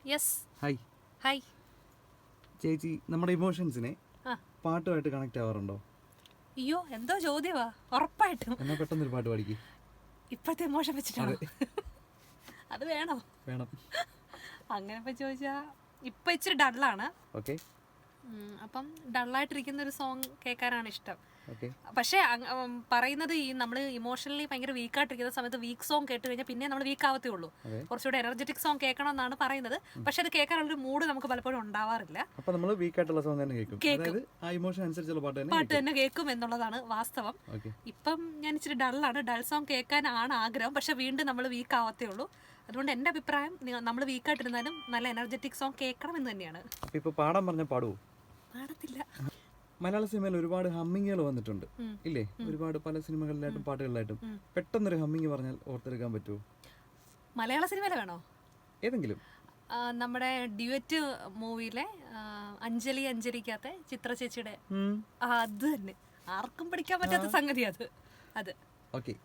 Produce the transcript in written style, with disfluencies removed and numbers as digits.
Yes. Hi. Hi. ചേച്ചി നമ്മുടെ ഇമോഷൻസിനെ പാട്ടുമായിട്ട് connect ആവാറുണ്ടോ? അയ്യോ എന്തോ ചോദ്യവാ. ഉറപ്പായിട്ടും. എന്നാ പെട്ടെന്നൊരു പാട്ട് പാടിക്ക്. ഇപ്പോഴത്തെ ഇമോഷൻ വെച്ചിട്ടാണോ? അത് വേണോ? വേണം. അങ്ങനെ ഇപ്പം ചോദിച്ചാൽ ഇപ്പം ഇച്ചിരി ഡള്ളാണ്. ഓക്കെ. അപ്പം ഡള്ളായിട്ടിരിക്കുന്ന ഒരു സോങ് കേൾക്കാനാണ് ഇഷ്ടം. ഓക്കെ. പക്ഷേ പറയുന്നത് ഈ നമ്മൾ ഇമോഷണലി ഭയങ്കര വീക്കായിട്ടിരിക്കുന്ന സമയത്ത് വീക്ക് സോങ് കേട്ട് കഴിഞ്ഞാൽ പിന്നെ നമ്മൾ വീക്ക് ആവത്തേ ഉള്ളൂ. കുറച്ചുകൂടെ എനർജറ്റിക് സോങ് കേൾക്കണം എന്നാണ് പറയുന്നത്. പക്ഷെ അത് കേൾക്കാനുള്ളൊരു മൂഡ് നമുക്ക് പലപ്പോഴും ഉണ്ടാവാറില്ല. അപ്പോൾ നമ്മൾ വീക്ക് ആയിട്ടുള്ള സോങ് തന്നെ കേൾക്കും. അതായത് ആ ഇമോഷൻ അനുസരിച്ചുള്ള പാട്ട് തന്നെ കേൾക്കും എന്നുള്ളതാണ് വാസ്തവം. ഇപ്പം ഞാൻ ഇച്ചിരി ഡള്ളാണ്. ഡൾ സോങ് കേൾക്കാനാണ് ആഗ്രഹം. പക്ഷെ വീണ്ടും നമ്മൾ വീക്ക് ആവത്തേ ഉള്ളൂ. അതുകൊണ്ട് എൻ്റെ അഭിപ്രായം നമ്മൾ വീക്കായിട്ടിരുന്നാലും നല്ല എനർജറ്റിക് സോങ് കേൾക്കണം എന്ന് തന്നെയാണ്. ഇപ്പോൾ പാടാൻ പറഞ്ഞാൽ പാടുവോ? പാടത്തില്ല. മലയാള സിനിമയിൽ ഒരുപാട് ഹമ്മിങ്ങുകൾ വന്നിട്ടുണ്ട് ഇല്ലേ? ഒരുപാട് പല സിനിമകളിലായിട്ടും പാട്ടുകളിലായിട്ടും പെട്ടെന്നൊരു ഹമ്മിങ് പറഞ്ഞാൽ ഓർത്തെടുക്കാൻ പറ്റുമോ? മലയാള സിനിമയിലെ വേണോ? ഏതെങ്കിലും. നമ്മുടെ ഡ്യുവറ്റ് മൂവിയിലെ അഞ്ജലിക്കകത്തെ ചിത്ര ചേച്ചിയുടെ അത് തന്നെ ആർക്കും പഠിക്കാൻ പറ്റാത്ത സംഗതി അത്. ഓക്കെ.